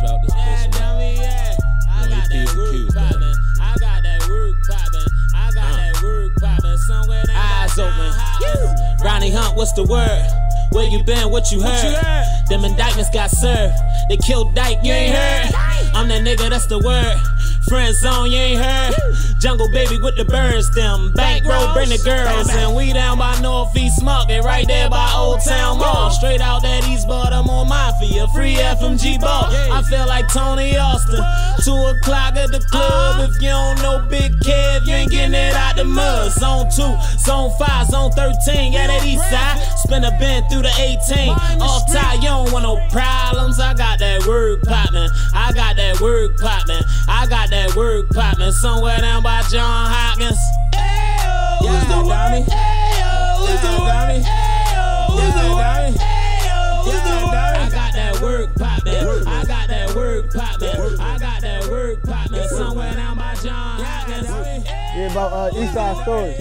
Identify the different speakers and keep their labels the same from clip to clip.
Speaker 1: this about this person.
Speaker 2: Yeah, I got that work poppin'. I got that work poppin'. I got that work poppin'. Somewhere down eyes open. Ronnie Hunt, what's the word? Where you been? What you heard? Them indictments got served. They killed Dyke, you ain't heard? I'm that nigga, that's the word. Friend zone, you ain't heard? Jungle baby with the birds, them bankroll, bring the girls. And we down by Northeast Market, right there by Old Town Mall. Straight out that East Baltimore Mafia, free FMG ball. I feel like Tony Austin. 2 o'clock at the club. If you don't know Big Kev, you ain't getting it out the mud. Zone 2, Zone 5, Zone 13, yeah, that east side. Spin a bend through the 18. Off tie, you don't want no problems. I got that work poppin'. I got that work poppin'. I got that work poppin'. Somewhere down by John Hopkins. Who's the word? Who's the word? Who's the word? I got that work poppin'. I got that work poppin'. I got that work poppin'. Somewhere down by John Hopkins.
Speaker 3: Yeah, about East Side Story.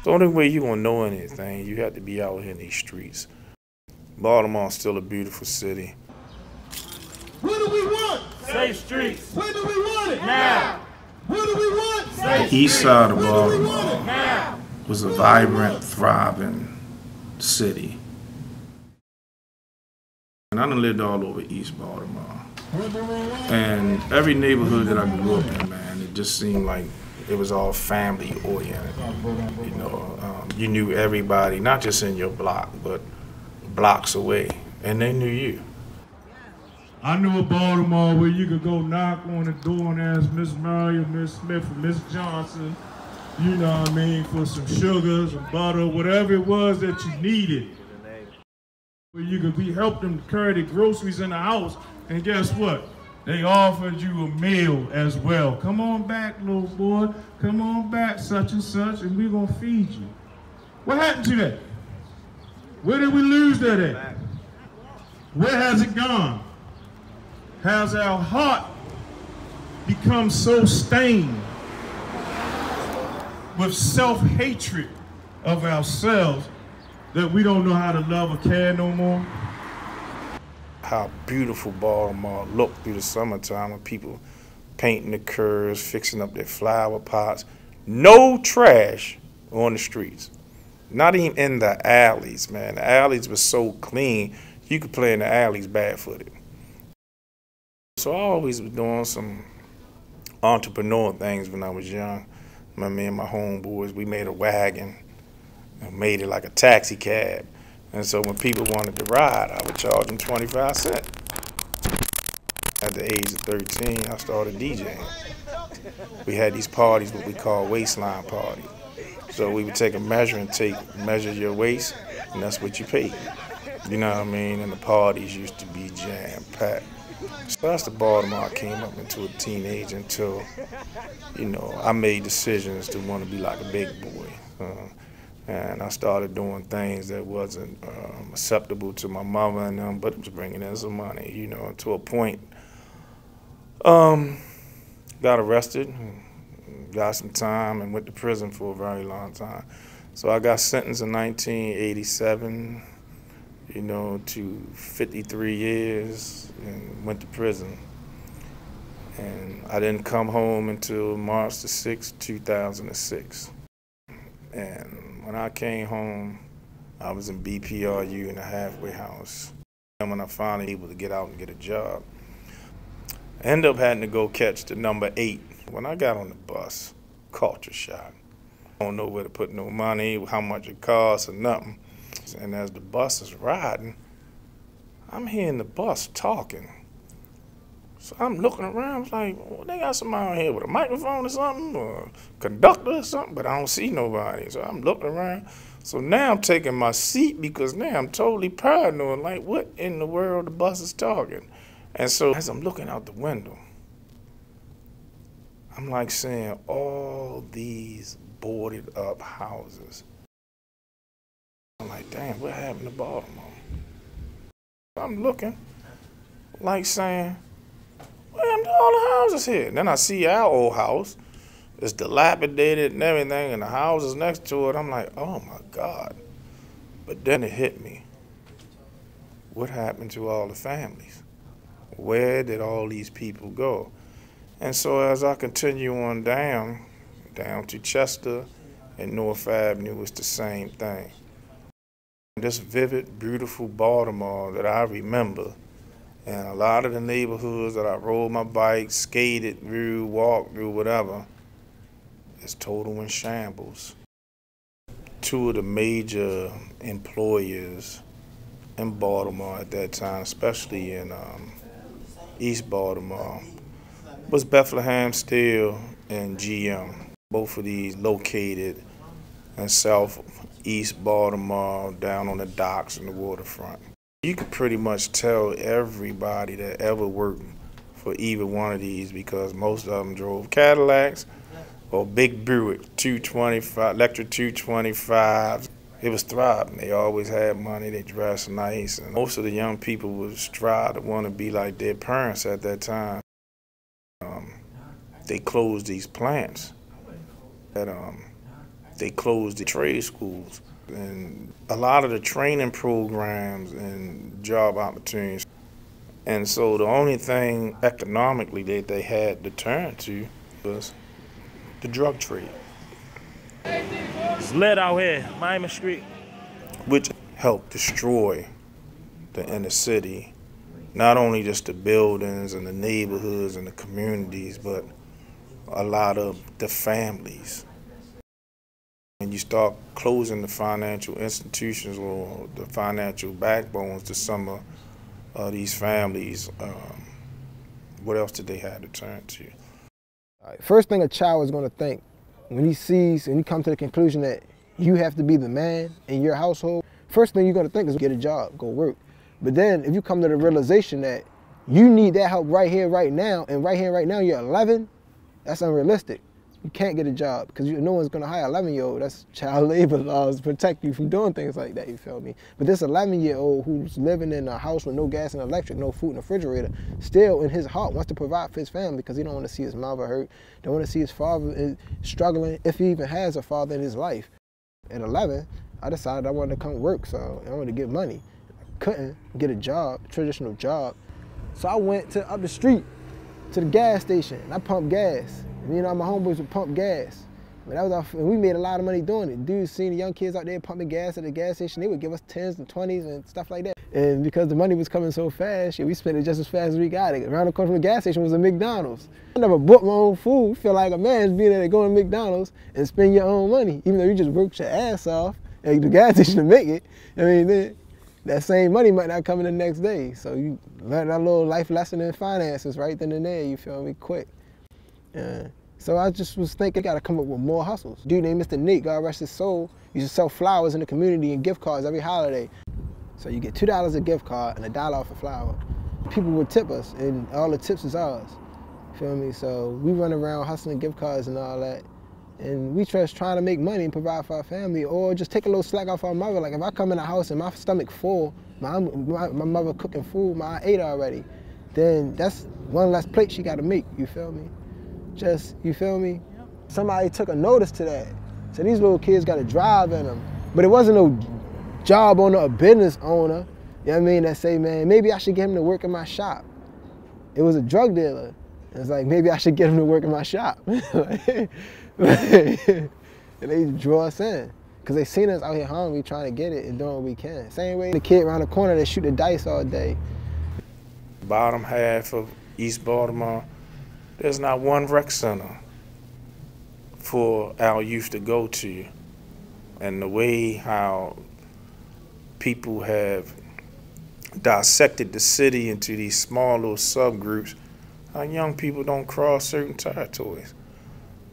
Speaker 4: The only way you gonna know anything, you have to be out here in these streets. Baltimore's still a beautiful city.
Speaker 5: What do we want?
Speaker 6: Safe streets.
Speaker 5: When do we want it?
Speaker 6: Now.
Speaker 5: What do we want?
Speaker 4: The east side of Baltimore was a vibrant, thriving city. And I done lived all over East Baltimore. And every neighborhood that I grew up in, man, it just seemed like it was all family oriented. You know, you knew everybody, not just in your block, but blocks away, and they knew you.
Speaker 6: I knew a Baltimore where you could go knock on the door and ask Miss Murray or Miss Smith or Miss Johnson, you know what I mean, for some sugar, some butter, whatever it was that you needed. Where you could help them carry the groceries in the house, and guess what? They offered you a meal as well. Come on back, little boy. Come on back, such and such, and we're gonna feed you. What happened to that? Where did we lose that at? Where has it gone? Has our heart become so stained with self-hatred of ourselves that we don't know how to love or care no more?
Speaker 4: How beautiful Baltimore looked through the summertime with people painting the curves, fixing up their flower pots. No trash on the streets. Not even in the alleys, man. The alleys were so clean, you could play in the alleys barefooted. So I always was doing some entrepreneur things when I was young. Me and my homeboys, we made a wagon and made it like a taxi cab. And so when people wanted to ride, I would charge them 25 cents. At the age of 13, I started DJing. We had these parties, what we call waistline party. So we would take a measuring tape, measure your waist, and that's what you paid. You know what I mean? And the parties used to be jam-packed. So that's the Baltimore I came up into a teenager until, you know, I made decisions to want to be like a big boy. And I started doing things that wasn't acceptable to my mother and them, but it was bringing in some money, you know, to a point. Got arrested, got some time, and went to prison for a very long time. So I got sentenced in 1987, you know, to 53 years and went to prison. And I didn't come home until March the 6th, 2006. And when I came home, I was in BPRU in a halfway house. And when I finally able to get out and get a job, I ended up having to go catch the number 8. When I got on the bus, culture shock. I don't know where to put no money, how much it costs or nothing. And as the bus is riding, I'm hearing the bus talking. So I'm looking around, I was like, well, they got somebody out here with a microphone or something, or a conductor or something, but I don't see nobody. So I'm looking around. So now I'm taking my seat because now I'm totally paranoid, like what in the world the bus is talking? And so as I'm looking out the window, I'm like seeing all these boarded up houses. I'm like, damn, what happened to Baltimore? I'm looking, like saying, what happened to all the houses here? And then I see our old house, It's dilapidated and everything, and the houses next to it. I'm like, oh my God. But then it hit me. What happened to all the families? Where did all these people go? And so as I continue on down to Chester and North Avenue, it's the same thing. This vivid, beautiful Baltimore that I remember, and a lot of the neighborhoods that I rode my bike, skated through, walked through, whatever, is total in shambles. Two of the major employers in Baltimore at that time, especially in East Baltimore, was Bethlehem Steel and GM. Both of these located in southeast Baltimore, down on the docks and the waterfront. You could pretty much tell everybody that ever worked for either one of these because most of them drove Cadillacs or big Buick 225, electric 225s. It was thriving. They always had money. They dressed nice. And most of the young people would strive to want to be like their parents at that time. They closed these plants. They closed the trade schools and a lot of the training programs and job opportunities. And so the only thing economically that they had to turn to was the drug trade.
Speaker 1: It's lit out here, Miami Street.
Speaker 4: Which helped destroy the inner city, not only just the buildings and the neighborhoods and the communities, but a lot of the families. And you start closing the financial institutions or the financial backbones to some of these families, what else did they have to turn to?
Speaker 3: All right, first thing a child is going to think when he sees and he comes to the conclusion that you have to be the man in your household, first thing you're going to think is get a job, go work. But then if you come to the realization that you need that help right here, right now, and right here, right now you're 11, that's unrealistic. You can't get a job because no one's going to hire an 11-year-old. That's child labor laws to protect you from doing things like that, you feel me? But this 11-year-old who's living in a house with no gas and electric, no food in the refrigerator, still in his heart wants to provide for his family because he don't want to see his mother hurt, don't want to see his father struggling, if he even has a father in his life. At 11, I decided I wanted to come work, so I wanted to get money. I couldn't get a job, a traditional job. So I went up the street to the gas station and I pumped gas. And you know, my homeboys would pump gas. But that was and we made a lot of money doing it. Dudes seeing the young kids out there pumping gas at the gas station, they would give us 10s and 20s and stuff like that. And because the money was coming so fast, we spent it just as fast as we got it. Around the corner from the gas station was a McDonald's. I never bought my own food. Feel like a man's being able to go to McDonald's and spend your own money, even though you just worked your ass off at the gas station to make it. I mean, that same money might not come in the next day. So you learn that little life lesson in finances right then and there, you feel me, quick. So I just was thinking, I gotta come up with more hustles. Dude named Mr. Nate, God rest his soul, used to sell flowers in the community and gift cards every holiday. So you get $2 a gift card and $1 off a flower. People would tip us and all the tips is ours. Feel me? So we run around hustling gift cards and all that. And we just trying to make money and provide for our family or just take a little slack off our mother. Like if I come in the house and my stomach full, my mother cooking food, I ate already, then that's one less plate she gotta make, you feel me? You feel me? Somebody took a notice to that. So these little kids got a drive in them. But it wasn't no job owner or business owner, you know what I mean, that say, man, maybe I should get him to work in my shop. It was a drug dealer. It's like, maybe I should get him to work in my shop. And they draw us in. Because they seen us out here hungry trying to get it and doing what we can. Same way the kid around the corner that shoot the dice all day.
Speaker 4: Bottom half of East Baltimore, there's not one rec center for our youth to go to. And the way how people have dissected the city into these small little subgroups, our young people don't cross certain territories.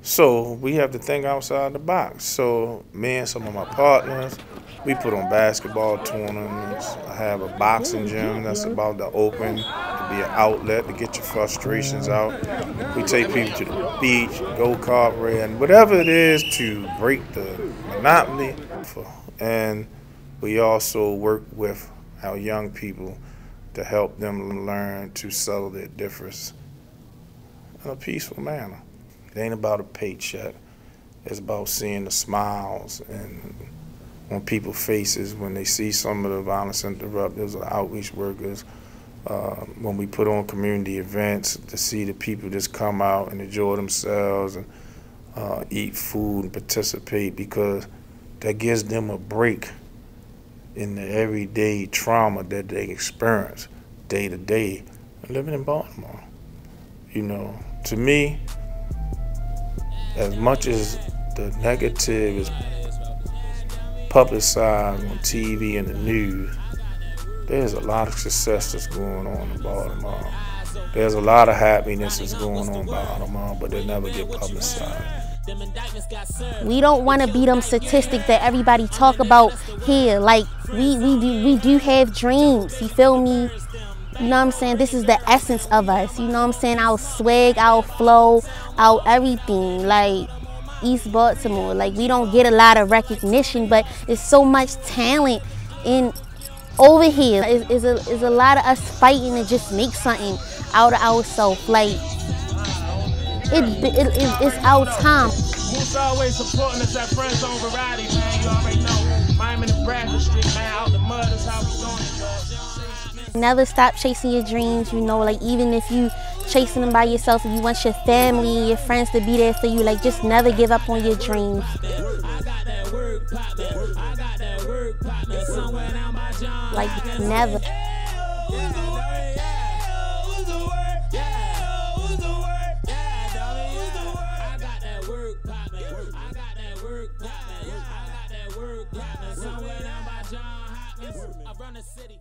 Speaker 4: So we have to think outside the box. So me and some of my partners, we put on basketball tournaments. I have a boxing gym that's about to open to be an outlet to get your frustrations out. We take people to the beach, go-kart riding, whatever it is to break the monotony. And we also work with our young people to help them learn to settle their differences in a peaceful manner. It ain't about a paycheck. It's about seeing the smiles and on people's faces when they see some of the violence interrupters or outreach workers. When we put on community events, to see the people just come out and enjoy themselves and eat food and participate, because that gives them a break in the everyday trauma that they experience day to day living in Baltimore. You know, to me, as much as the negative is publicized on TV and the news, there's a lot of success that's going on in Baltimore. There's a lot of happiness that's going on in Baltimore, but they never get publicized.
Speaker 7: We don't want to be them statistics that everybody talk about here. Like, we do have dreams, you feel me? You know what I'm saying? This is the essence of us, you know what I'm saying? Our swag, our flow, our everything. Like, East Baltimore, like, we don't get a lot of recognition, but there's so much talent in over here. Is a lot of us fighting to just make something out of ourselves. Like, it's our time.
Speaker 1: Who's always supporting us at Friend Zone Variety, man? You already know. Miami to Bradford Street, man. Out the mud is how we doing it.
Speaker 7: Never stop chasing your dreams, you know, like, even if you chasing them by yourself, if you want your family and your friends to be there for you, like, just never give up on your dreams. Like, never.
Speaker 2: I run the city.